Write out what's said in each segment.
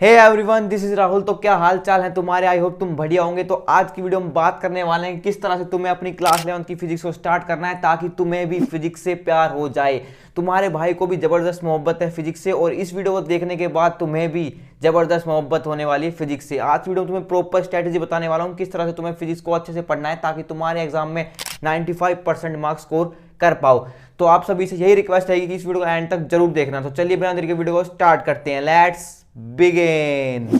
Hey everyone, this is Rahul. तो क्या हाल चाल है तुम्हारे? आई होप तुम बढ़िया होंगे। तो आज की वीडियो में बात करने वाले हैं किस तरह से तुम्हें अपनी क्लास 11 की फिजिक्स को स्टार्ट करना है ताकि तुम्हें भी फिजिक्स से प्यार हो जाए। तुम्हारे भाई को भी जबरदस्त मोहब्बत है फिजिक्स से, और इस वीडियो को देखने के बाद तुम्हें भी जबरदस्त मोहब्बत होने वाली है फिजिक्स से। आज वीडियो में तुम्हें प्रॉपर स्ट्रेटेजी बताने वाला हूँ किस तरह से तुम्हें फिजिक्स को अच्छे से पढ़ना है ताकि तुम्हारे एग्जाम में 95% मार्क्स स्कोर कर पाओ। तो आप सभी से यही रिक्वेस्ट है कि इस वीडियो को एंड तक जरूर देखना। तो चलिए बिना देरी के वीडियो को स्टार्ट करते हैं। Let's begin.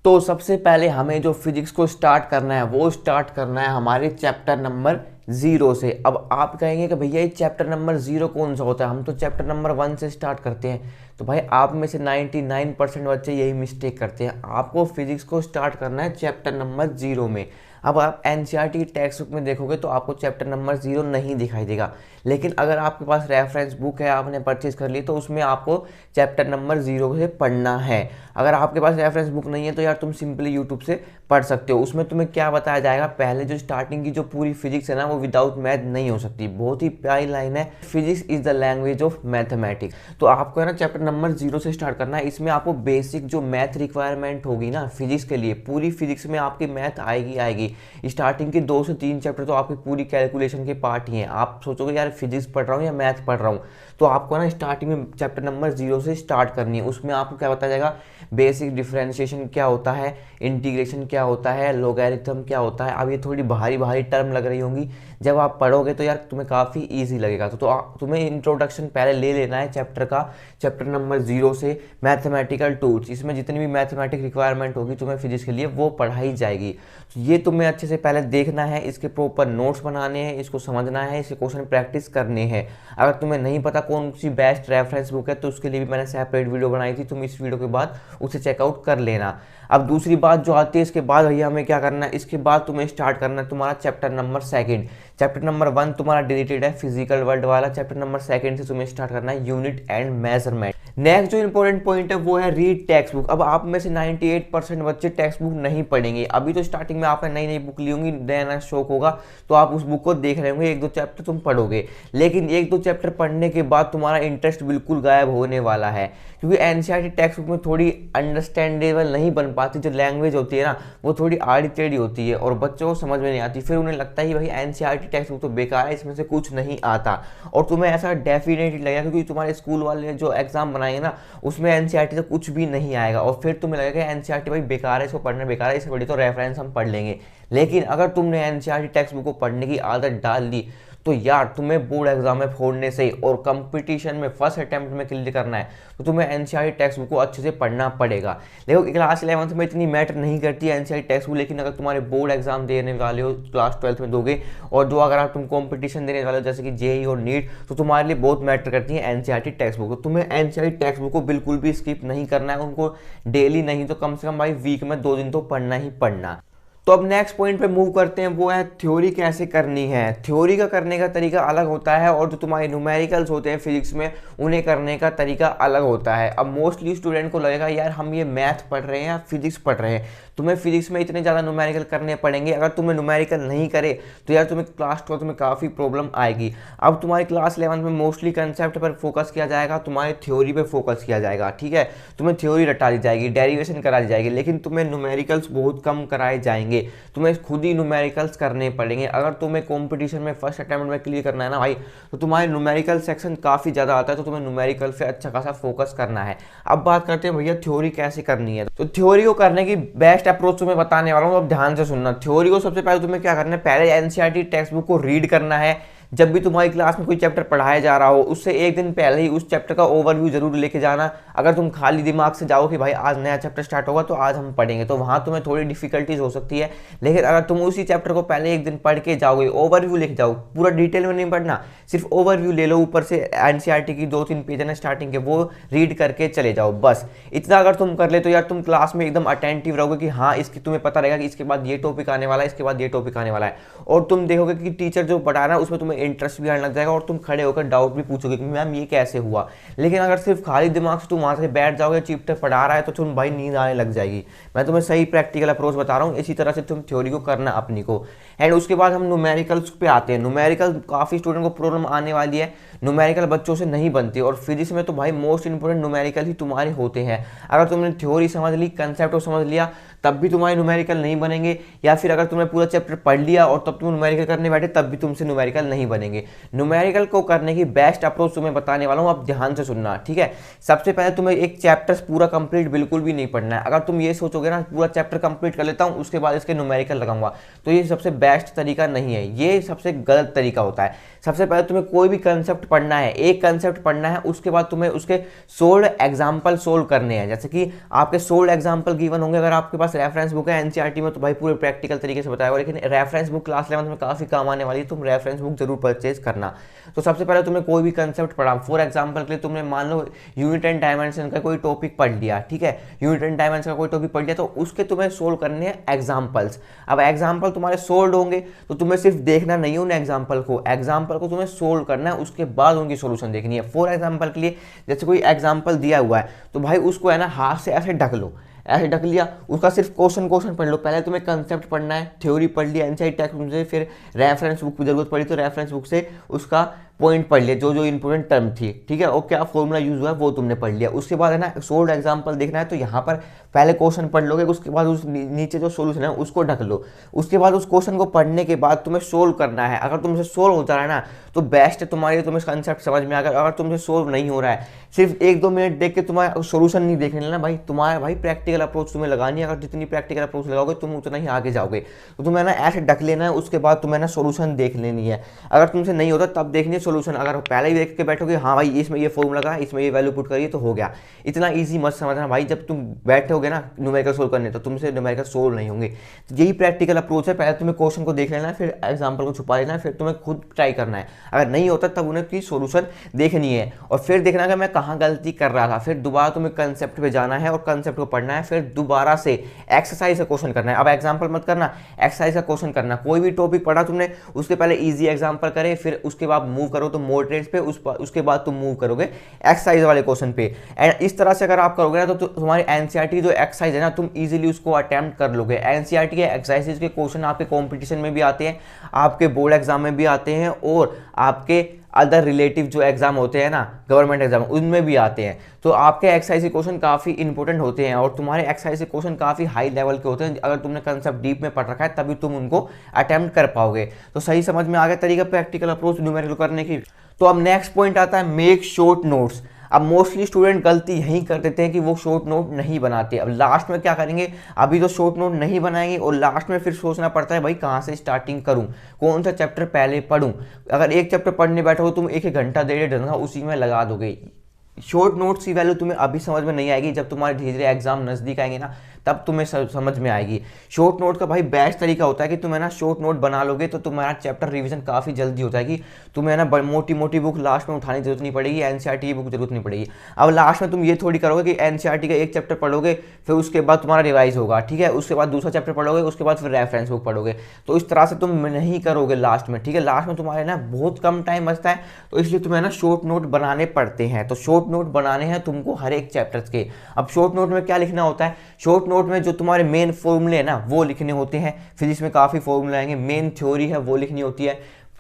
तो सबसे पहले हमें जो फिजिक्स को स्टार्ट करना है वो स्टार्ट करना है हमारे चैप्टर नंबर 0 से। अब आप कहेंगे कि भैया ये चैप्टर नंबर 0 कौन सा होता है, हम तो चैप्टर नंबर 1 से स्टार्ट करते हैं। तो भाई आप में से 99% बच्चे यही मिस्टेक करते हैं। आपको फिजिक्स को स्टार्ट करना है चैप्टर नंबर 0 में। अब आप एनसीईआरटी टेक्स्ट बुक में देखोगे तो आपको चैप्टर नंबर 0 नहीं दिखाई देगा, लेकिन अगर आपके पास रेफरेंस बुक है, आपने परचेज कर ली, तो उसमें आपको चैप्टर नंबर 0 से पढ़ना है। अगर आपके पास रेफरेंस बुक नहीं है तो यार तुम सिंपली यूट्यूब से पढ़ सकते हो। उसमें तुम्हें क्या बताया जाएगा, पहले जो स्टार्टिंग की जो पूरी फिजिक्स है ना वो विदाउट मैथ नहीं हो सकती। बहुत ही प्यारी लाइन है, physics is the language of mathematics. तो आपको है ना चैप्टर नंबर 0 से स्टार्ट करना है। इसमें आपको बेसिक जो मैथ रिक्वायरमेंट होगी ना फिजिक्स के लिए, पूरी फिजिक्स में आपकी मैथ आएगी। स्टार्टिंग के 2 से 3 चैप्टर तो आपकी पूरी कैलकुलेशन के पार्ट ही हैं। आप सोचोगे यार फिजिक्स पढ़ रहा हूँ या मैथ पढ़ रहा हूँ, तो आपको ना स्टार्टिंग में चैप्टर नंबर 0 से स्टार्ट करनी है। उसमें आपको क्या बताया जाएगा, बेसिक डिफरेंशिएशन क्या होता है, इंटीग्रेशन क्या होता है, लोगैरिथम क्या होता है। अब ये थोड़ी भारी भारी टर्म लग रही होंगी, जब आप पढ़ोगे तो यार तुम्हें काफ़ी ईजी लगेगा। तो तुम्हें इंट्रोडक्शन पहले ले लेना है चैप्टर का, चैप्टर नंबर 0 से मैथमेटिकल टूल्स। इसमें जितनी भी मैथमेटिक रिक्वायरमेंट होगी तुम्हें फिजिक्स के लिए वो पढ़ाई जाएगी। तो ये तुम्हें अच्छे से पहले देखना है, इसके प्रॉपर नोट्स बनाने हैं, इसको समझना है, इसके क्वेश्चन प्रैक्टिस करने हैं। अगर तुम्हें नहीं पता कौन सी बेस्ट रेफरेंस बुक है तो उसके लिए भी मैंने सेपरेट वीडियो बनाई थी, तुम इस वीडियो के बाद उसे चेकआउट कर लेना। अब दूसरी बात जो आती है इसके बाद, भैया हमें क्या करना है, इसके बाद तुम्हें स्टार्ट करना है तुम्हारा चैप्टर नंबर 2। चैप्टर नंबर 1 तुम्हारा डिलीटेड है, फिजिकल वर्ल्ड वाला। चैप्टर नंबर 2 से तुम्हें स्टार्ट करना है यूनिट एंड मेजरमेंट। नेक्स्ट जो इंपॉर्टेंट पॉइंट है वो है रीड टेक्स्ट बुक। अब आप में से 98% बच्चे टेक्स्ट बुक नहीं पढ़ेंगे। अभी तो स्टार्टिंग में आपने नई नई बुक ली होंगी, नया नया शौक होगा, तो आप उस बुक को देख रहे होंगे, 1-2 चैप्टर तुम पढ़ोगे। लेकिन 1-2 चैप्टर पढ़ने के बाद तुम्हारा इंटरेस्ट बिल्कुल गायब होने वाला है, क्योंकि एनसीईआरटी टेक्स्ट बुक में थोड़ी अंडरस्टैंडेबल नहीं बन पाती। जो लैंग्वेज होती है ना वो थोड़ी आड़ी टेढ़ी होती है और बच्चों को समझ में नहीं आती। फिर उन्हें लगता है कि भाई एनसीईआरटी टेक्स्ट बुक तो बेकार है, इसमें से कुछ नहीं आता। और तुम्हें ऐसा डेफिनेटली लगेगा, क्योंकि तुम्हारे स्कूल वाले जो एग्जाम बनाएंगे ना उसमें एनसीईआरटी से कुछ भी नहीं आएगा, और फिर तुम्हें लगेगा एनसीईआरटी भाई बेकार है, इसको पढ़ना बेकार है, इससे बड़ी तो रेफरेंस हम पढ़ लेंगे। लेकिन अगर तुमने एनसीईआरटी टेक्स्ट बुक को पढ़ने की आदत डाल दी तो यार तुम्हें बोर्ड एग्जाम में फोड़ने से और कंपटीशन में फर्स्ट अटेम्प्ट में क्लियर करना है तो तुम्हें एनसीईआरटी टेक्स्ट बुक को अच्छे से पढ़ना पड़ेगा। देखो क्लास 11th में इतनी मैटर नहीं करती है एनसीईआरटी टेक्स्ट बुक, लेकिन अगर तुम्हारे बोर्ड एग्जाम देने वाले हो, क्लास 12th में दोगे, और जो अगर आप तुम कंपटीशन देने वाले हो जैसे कि जेईई और नीट, तो तुम्हारे लिए बहुत मैटर करती है एनसीईआरटी टेक्स्ट बुक। तो तुम्हें एनसीईआरटी टेक्स्ट बुक को बिल्कुल भी स्किप नहीं करना है, उनको डेली नहीं तो कम से कम भाई वीक में 2 दिन तो पढ़ना ही पढ़ना। तो अब नेक्स्ट पॉइंट पे मूव करते हैं, वो है थ्योरी कैसे करनी है। थ्योरी का करने का तरीका अलग होता है, और जो तुम्हारे न्यूमेरिकल्स होते हैं फिजिक्स में उन्हें करने का तरीका अलग होता है। अब मोस्टली स्टूडेंट को लगेगा यार हम ये मैथ पढ़ रहे हैं या फिजिक्स पढ़ रहे हैं, तुम्हें फिजिक्स में इतने ज़्यादा न्यूमेरिकल करने पड़ेंगे। अगर तुम्हें न्यूमेरिकल नहीं करे तो यार तुम्हें क्लास 12 में काफ़ी प्रॉब्लम आएगी। अब तुम्हारी क्लास 11 में मोस्टली कंसेप्ट पर फोकस किया जाएगा, तुम्हारी थ्योरी पे फोकस किया जाएगा, ठीक है। तुम्हें थ्योरी रटा दी जाएगी, डेरिवेशन करा दी जाएगी, लेकिन तुम्हें न्यूमेरिकल्स बहुत कम कराए जाएंगे। तुम्हें खुद ही न्यूमेरिकल्स करने पड़ेंगे। अगर तुम्हें कंपटीशन में फर्स्ट अटेम्प्ट में क्लियर करना है ना भाई, तो तुम्हारे न्यूमेरिकल सेक्शन काफ़ी ज़्यादा आता है, तो तुम्हें न्यूमेरिकल पे अच्छा खासा फोकस करना है। अब बात करते हैं भैया थ्योरी कैसे करनी है। तो थ्योरी को करने की बेस्ट अप्रोच तुम्हें बताने वाला हूँ, अब ध्यान से सुनना। थ्योरी को सबसे पहले तुम्हें क्या करना है, पहले एनसीईआरटी टेक्स्ट बुक को रीड करना है। जब भी तुम्हारी क्लास में कोई चैप्टर पढ़ाया जा रहा हो उससे एक दिन पहले ही उस चैप्टर का ओवरव्यू जरूर लेके जाना। अगर तुम खाली दिमाग से जाओ कि भाई आज नया चैप्टर स्टार्ट होगा तो आज हम पढ़ेंगे, तो वहाँ तुम्हें थोड़ी डिफिकल्टीज हो सकती है। लेकिन अगर तुम उसी चैप्टर को पहले एक दिन पढ़ के जाओगे, ओवरव्यू लेके जाओ, पूरा डिटेल में नहीं पढ़ना, सिर्फ ओवरव्यू ले लो, ऊपर से एनसीईआरटी की 2-3 पेज है स्टार्टिंग के वो रीड करके चले जाओ। बस इतना अगर तुम कर ले तो यार तुम क्लास में एकदम अटेंटिव रहोगे कि हाँ इसकी तुम्हें पता रहेगा कि इसके बाद ये टॉपिक आने वाला है, इसके बाद ये टॉपिक आने वाला है। और तुम देखोगे कि टीचर जो पढ़ा रहा है उसमें तुम्हें इंटरेस्ट भी आने लग जाएगा और तुम खड़े होकर डाउट भी पूछोगे कि मैम ये कैसे हुआ। लेकिन अगर सिर्फ खाली दिमाग से तुम वहाँ से बैठ जाओगे, चैप्टर पढ़ा रहा है तो तुम भाई नींद आने लग जाएगी। मैं तुम्हें सही प्रैक्टिकल अप्रोच बता रहा हूँ, इसी तरह से तुम थ्योरी को करना अपनी को। एंड उसके बाद हम न्यूमेरिकल्स पे आते हैं। न्यूमेरिकल काफ़ी स्टूडेंट को प्रॉब्लम आने वाली है, न्यूमेरिकल बच्चों से नहीं बनती, और फिजिक्स में तो भाई मोस्ट इंपोर्टेंट न्यूमेरिकल ही तुम्हारे होते हैं। अगर तुमने थ्योरी समझ ली, कंसेप्ट को समझ लिया, तब भी तुम्हारे न्यूमेरिकल नहीं बनेंगे, या फिर अगर तुमने पूरा चैप्टर पढ़ लिया और तब तुम न्यूमेरिकल करने बैठे तब भी तुमसे न्यूमेरिकल नहीं बनेंगे। न्यूमेरिकल को करने की बेस्ट अप्रोच तुम्हें बताने वाला हूँ, आप ध्यान से सुनना, ठीक है। सबसे पहले तुम्हें एक चैप्टर पूरा कंप्लीट बिल्कुल भी नहीं पढ़ना है। अगर तुम ये सोचोगे ना पूरा चैप्टर कंप्लीट कर लेता हूँ उसके बाद इसके न्यूमेरिकल लगाऊंगा, तो ये सबसे बेस्ट तरीका नहीं है, ये सबसे गलत तरीका होता है। सबसे पहले तुम्हें कोई भी कंसेप्ट पढ़ना है, एक कंसेप्ट पढ़ना है, उसके बाद तुम्हें उसके सोल्ड एग्जाम्पल सोल्व करने हैं। जैसे कि आपके सोल्ड एग्जाम्पल गिवन होंगे, अगर आपके पास रेफरेंस बुक है एनसीईआरटी में तो भाई पूरे प्रैक्टिकल तरीके से बताएगा, लेकिन रेफरेंस बुक क्लास 11 में काफी काम आने वाली है, तुम रेफरेंस बुक जरूर परचेज करना। तो सबसे पहले तुम्हें कोई भी कंसेप्ट पढ़ा, फॉर एग्जाम्पल के लिए तुमने मान लो यूनिट एंड डायमेंशन का कोई टॉपिक पढ़ लिया, ठीक है, यूनिट एंड डायमेंशन का कोई टॉपिक पढ़ लिया, तो उसके तुम्हें सोल्व करने हैं एग्जाम्पल्स। अब एग्जाम्पल तुम्हारे सोल्व होंगे तो तुम्हें सिर्फ देखना नहीं है उन एग्जाम्पल को तुम्हें सोल्व करना है, उसके बाद उनकी सोल्यूशन देखनी है। फॉर एग्जाम्पल के लिए जैसे कोई एग्जाम्पल दिया हुआ है तो भाई उसको है ना हाथ से ऐसे ढक लो, ऐसे ढक लिया, उसका सिर्फ क्वेश्चन पढ़ लो। पहले तुम्हें कंसेप्ट पढ़ना है, थ्योरी पढ़ लिया एनसीईआरटी टेक्स्ट से, फिर रेफरेंस बुक की जरूरत पड़ी तो रेफरेंस बुक से उसका पॉइंट पढ़ लिया, जो जो इंपोर्टेंट टर्म थी, ठीक है, और क्या फॉर्मूला यूज हुआ है वो तुमने पढ़ लिया। उसके बाद है ना सोल्ड एग्जांपल देखना है तो यहाँ पर पहले क्वेश्चन पढ़ लोगे, उसके बाद उस नीचे जो सोल्यूशन है उसको ढक लो। उसके बाद उस क्वेश्चन को पढ़ने के बाद तुम्हें सोल्व करना है। अगर तुमसे सोल्व होता है ना तो बेस्ट है तुम्हारे, तुम्हें कंसेप्ट समझ में आ गया। अगर तुमसे सोल्व नहीं हो रहा है, सिर्फ 1-2 मिनट देख के तुम्हारा सोल्यूशन नहीं देखने लेना भाई, तुम्हारा भाई प्रैक्टिकल अप्रोच तुम्हें लगानी है। अगर जितनी प्रैक्टिकल अप्रोच लगाओगे तुम उतना ही आगे जाओगे। तो तुम्हें ना ऐसे ढक लेना है, उसके बाद तुम्हें ना सोल्यूशन देख लेनी है। अगर तुमसे नहीं होता तब देखनी है सोल्यूशन। अगर पहले ही देख के बैठोगे हाँ भाई इसमें ये फॉर्मूला लगा, इसमें ये वैल्यू पुट करिए तो हो गया, इतना ईजी मत समझना भाई। जब तुम बैठोगे ना न्यूमेरिकल सोल्व करने तो तुमसे न्यूमेरिकल सोल्व नहीं होंगे। तो यही प्रैक्टिकल अप्रोच है, पहले तुम्हें क्वेश्चन को देख लेना है, फिर एग्जाम्पल को छुपा लेना है, फिर तुम्हें खुद ट्राई करना है। अगर नहीं होता तब उन्हें की सोल्यूशन देखनी है और फिर देखना है मैं कहाँ गलती कर रहा था। फिर दोबारा तुम्हें कंसेप्ट पे जाना है और कंसेप्ट को पढ़ना है, फिर दोबारा से एक्सरसाइज का क्वेश्चन करना है। अब एग्जाम्पल मत करना, एक्सरसाइज का क्वेश्चन करना। कोई भी टॉपिक पढ़ा तुमने उसके पहले ईजी एग्जाम्पल करे, फिर उसके बाद मूव करो तो मॉडरेट पे, उसके बाद तुम मूव करोगे एक्सरसाइज वाले क्वेश्चन पे। एंड इस तरह से अगर आप करोगे ना तो तुम्हारी एनसीईआरटी जो एक्सरसाइज है ना तुम इजीली उसको अटेम्प्ट कर लोगे। एनसीईआरटी के एक्सरसाइजेज के क्वेश्चन आपके कंपटीशन में भी आते हैं, आपके बोर्ड एग्जाम में भी आते हैं, और आपके अदर रिलेटिव जो एग्जाम होते हैं ना गवर्नमेंट एग्जाम उनमें भी आते हैं। तो आपके एक्सरसाइज के क्वेश्चन काफ़ी इंपॉर्टेंट होते हैं और तुम्हारे एक्सरसाइज के क्वेश्चन काफ़ी हाई लेवल के होते हैं। अगर तुमने कंसेप्ट डीप में पढ़ रखा है तभी तुम उनको अटेम्प्ट कर पाओगे। तो सही समझ में आ गया तरीका प्रैक्टिकल अप्रोच न्यूमेरिकल करने की। तो अब नेक्स्ट पॉइंट आता है मेक शॉर्ट नोट्स। अब मोस्टली स्टूडेंट गलती यही कर देते हैं कि वो शॉर्ट नोट नहीं बनाते। अब लास्ट में क्या करेंगे, अभी तो शॉर्ट नोट नहीं बनाएंगे और लास्ट में फिर सोचना पड़ता है भाई कहाँ से स्टार्टिंग करूँ, कौन सा चैप्टर पहले पढ़ूँ। अगर एक चैप्टर पढ़ने बैठोगे तुम 1-1 घंटा 1.5 घंटा उसी में लगा दोगे। शॉर्ट नोट्स की वैल्यू तुम्हें अभी समझ में नहीं आएगी, जब तुम्हारे धीरे धीरे एग्जाम नजदीक आएंगे ना तब तुम्हें समझ में आएगी। शॉर्ट नोट का भाई बेस्ट तरीका होता है कि तुम्हें ना शॉर्ट नोट बना लोगे तो तुम्हारा चैप्टर रिवीजन काफ़ी जल्दी होता है कि तुम्हें ना मोटी मोटी बुक लास्ट में उठाने की जरूरत नहीं पड़ेगी, एनसीईआरटी की बुक जरूरत नहीं पड़ेगी। अब लास्ट में तुम ये थोड़ी करोगे कि एनसीईआरटी का एक चैप्टर पढ़ोगे फिर उसके बाद तुम्हारा रिवाइज होगा, ठीक है, उसके बाद दूसरा चैप्टर पढ़ोगे, उसके बाद फिर रेफरेंस बुक पढ़ोगे। तो इस तरह से तुम नहीं करोगे लास्ट में, ठीक है। लास्ट में तुम्हारे ना बहुत कम टाइम बचता है तो इसलिए तुम्हें ना शॉर्ट नोट बनाने पड़ते हैं। तो शॉर्ट नोट बनाने हैं तुमको हर एक चैप्टर के। अब शॉर्ट नोट में क्या लिखना होता है, शॉर्ट नोट में जो तुम्हारे मेन फॉर्मूले है ना वो लिखने होते हैं। फिजिक्स में काफ़ी फॉर्मूले आएंगे, मेन थ्योरी है वो लिखनी होती है।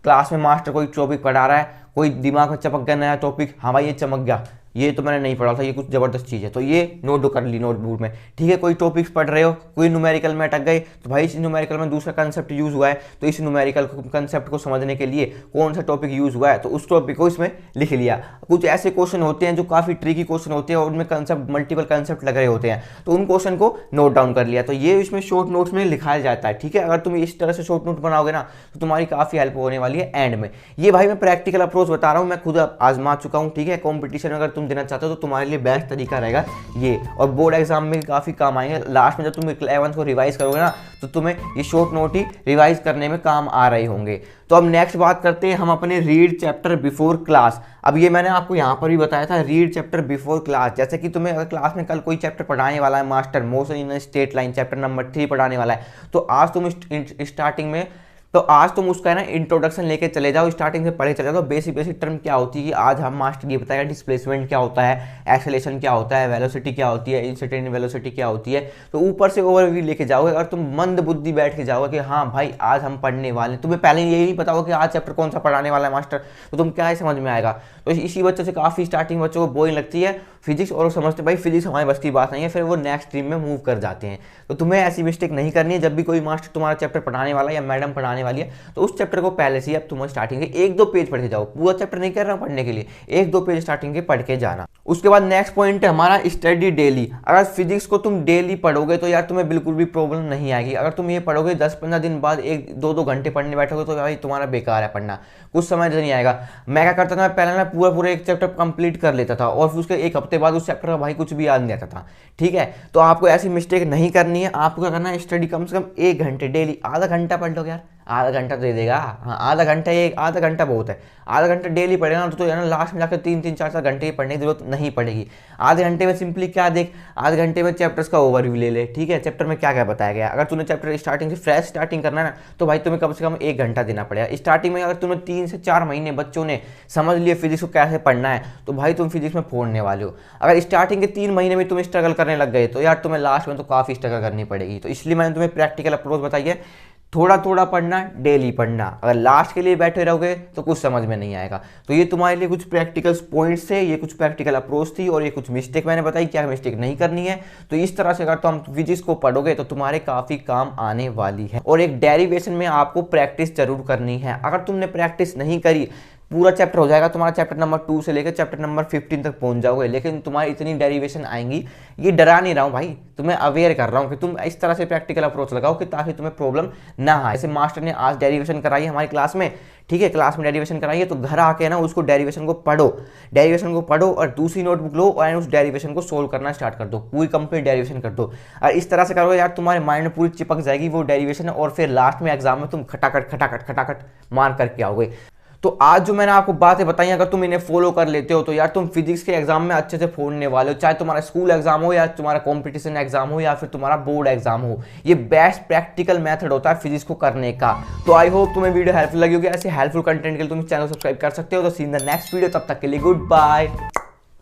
क्लास में मास्टर कोई टॉपिक पढ़ा रहा है, कोई दिमाग में चमक गया नया टॉपिक, हाँ भाई ये चमक गया, ये तो मैंने नहीं पढ़ा था, ये कुछ जबरदस्त चीज़ है, तो ये नोट कर ली नोटबुक में, ठीक है। कोई टॉपिक्स पढ़ रहे हो, कोई न्यूमेरिकल में अटक गए तो भाई इस न्यूमेरिकल में दूसरा कंसेप्ट यूज हुआ है, तो इस न्यूमेरिकल कंसेप्ट को समझने के लिए कौन सा टॉपिक यूज हुआ है तो उस टॉपिक को इसमें लिख लिया। कुछ ऐसे क्वेश्चन होते हैं जो काफ़ी ट्रिकी क्वेश्चन होते हैं और उनमें कंसेप्ट मल्टीपल कंसेप्ट लग रहे होते हैं, तो उन क्वेश्चन को नोट डाउन कर लिया। तो ये इसमें शॉर्ट नोट्स में लिखाया जाता है, ठीक है। अगर तुम इस तरह से शॉर्ट नोट बनाओगे ना तो तुम्हारी काफ़ी हेल्प होने वाली है एंड में। ये भाई मैं प्रैक्टिकल अप्रोच बता रहा हूँ, मैं खुद आजमा चुका हूँ, ठीक है। कॉम्पिटिशन में अगर तुम देना चाहते हो तो तुम्हारे लिए बेस्ट तरीका रहेगा ये, और बोर्ड एग्जाम में काफ़ी काम आएंगे। लास्ट में जब तुम 11th को रिवाइज करोगे ना तो तुम्हें ये शॉर्ट नोट ही रिवाइज करने में काम आ रहे होंगे। तो अब नेक्स्ट बात करते हैं हम अपने रीड चैप्टर बिफोर क्लास। अब ये मैंने आपको यहाँ पर भी बताया था रीड चैप्टर बिफोर क्लास। जैसे कि तुम्हें अगर क्लास में कल कोई चैप्टर पढ़ाने वाला है, master motion in straight line chapter number 3 पढ़ाने वाला है, तो आज तुम स्टार्टिंग में तो आज तुम उसका है ना इंट्रोडक्शन लेके चले जाओ, स्टार्टिंग से पढ़े चले जाओ। बेसिक बेसिक टर्म क्या होती है कि आज हम मास्टर ये बताएगा डिस्प्लेसमेंट क्या होता है, एक्सेलेरेशन क्या होता है, वेलोसिटी क्या होती है, इंस्टेंटेनियस वेलोसिटी क्या होती है। तो ऊपर से ओवरव्यू लेके जाओगे। अगर तुम मंद बुद्धि बैठ के जाओगे कि हाँ भाई आज हम पढ़ने वाले हैं, तुम्हें पहले यही नहीं पता होगा कि आज चैप्टर कौन सा पढ़ाने वाला है मास्टर, तो तुम क्या ही समझ में आएगा। तो इसी वजह से काफ़ी स्टार्टिंग बच्चों को बोरिंग लगती है फिजिक्स, और वो समझते भाई फिजिक्स हमारे बस की बात नहीं है, फिर वो नेक्स्ट स्ट्रीम में मूव कर जाते हैं। तो तुम्हें ऐसी मिस्टेक नहीं करनी है। जब भी कोई मास्टर तुम्हारा चैप्टर पढ़ाने वाला है या मैडम पढ़ाने वाली है, तो उस चैप्टर को पहले से ही अब तुम स्टार्टिंग के 1-2 पेज पढ़ के जाओ। पूरा चैप्टर नहीं कर रहा हूँ पढ़ने के लिए, 1-2 पेज स्टार्टिंग के पढ़ के जाना। उसके बाद नेक्स्ट पॉइंट है हमारा स्टडी डेली। अगर फिजिक्स को तुम डेली पढ़ोगे तो यार तुम्हें बिल्कुल भी प्रॉब्लम नहीं आएगी। अगर तुम ये पढ़ोगे 10-15 दिन बाद 1-2 घंटे पढ़ने बैठोगे तो भाई तुम्हारा बेकार है पढ़ना, कुछ समझ नहीं आएगा। मैं क्या करता था, मैं पहले ना पूरा एक चैप्टर कंप्लीट कर लेता था और फिर उसके 1 हफ्ते बाद उस चैप्टर का भाई कुछ भी याद नहीं आता था। ठीक है, तो आपको ऐसी मिस्टेक नहीं करनी है। आपको क्या करना है, स्टडी कम से कम 1 घंटे डेली, आधा घंटा पढ़ लो यार, आधा घंटा तो दे देगा। हाँ, आधा घंटा बहुत है। आधा घंटा डेली पढ़ेगा ना तो यार लास्ट में जाकर 3-3, 4-4 घंटे की पढ़ने की जरूरत नहीं पड़ेगी। आधे घंटे में सिंपली क्या देख, आधे घंटे में चैप्टर्स का ओवरव्यू ले ले। ठीक है, चैप्टर में क्या क्या बताया गया। अगर तूने चैप्टर स्टार्टिंग से फ्रेश स्टार्टिंग करना है ना, तो भाई तुम्हें कम से कम 1 घंटा देना पड़ेगा स्टार्टिंग में। अगर तुम्हें 3 से 4 महीने बच्चों ने समझ लिए फिजिक्स को कैसे पढ़ना है, तो भाई तुम फिजिक्स में फोड़ने वाले हो। अगर स्टार्टिंग के 3 महीने में तुम स्ट्रगल करने लग गए तो यार तुम्हें लास्ट में तो काफ़ी स्ट्रगल करनी पड़ेगी। तो इसलिए मैंने तुम्हें प्रैक्टिकल अप्रोच बताई है, थोड़ा थोड़ा पढ़ना, डेली पढ़ना। अगर लास्ट के लिए बैठे रहोगे तो कुछ समझ में नहीं आएगा। तो ये तुम्हारे लिए कुछ प्रैक्टिकल पॉइंट्स थे, ये कुछ प्रैक्टिकल अप्रोच थी, और ये कुछ मिस्टेक मैंने बताई क्या मिस्टेक नहीं करनी है। तो इस तरह से अगर तुम फिजिक्स को पढ़ोगे तो तुम्हारे काफ़ी काम आने वाली है। और एक डेरिवेशन में आपको प्रैक्टिस जरूर करनी है। अगर तुमने प्रैक्टिस नहीं करी, पूरा चैप्टर हो जाएगा तुम्हारा, चैप्टर नंबर 2 से लेकर चैप्टर नंबर 15 तक पहुंच जाओगे, लेकिन तुम्हारी इतनी डेरिवेशन आएंगी। ये डरा नहीं रहा हूँ भाई, तुम्हें अवेयर कर रहा हूँ कि तुम इस तरह से प्रैक्टिकल अप्रोच लगाओ कि ताकि तुम्हें प्रॉब्लम ना आए। जैसे मास्टर ने आज डेरिवेशन कराई है हमारी क्लास में, ठीक है, क्लास में डेरिवेशन कराई है, तो घर आके ना उसको डेरिवेशन को पढ़ो और दूसरी नोटबुक लो और उस डेरिवेशन को सोल्व करना स्टार्ट कर दो, पूरी कंप्लीट डेरिवेशन कर दो। और इस तरह से करोगे यार तुम्हारे माइंड में पूरी चिपक जाएगी वो डेरिवेशन, और फिर लास्ट में एग्जाम में तुम खटाखट मार करके आओगे। तो आज जो मैंने आपको बातें बताई, अगर तुम इन्हें फॉलो कर लेते हो तो यार तुम फिजिक्स के एग्जाम में अच्छे से फोड़ने वाले हो। चाहे तुम्हारा स्कूल एग्जाम हो या तुम्हारा कंपटीशन एग्जाम हो या फिर तुम्हारा बोर्ड एग्जाम हो, ये बेस्ट प्रैक्टिकल मेथड होता है फिजिक्स को करने का। तो आई होप तुम्हें वीडियो हेल्पफुल लगी होगी। ऐसे हेल्पफुल कंटेंट के लिए तुम चैनल सब्सक्राइब कर सकते हो। तो सी इन द नेक्स्ट वीडियो, तब तक के लिए गुड बाय।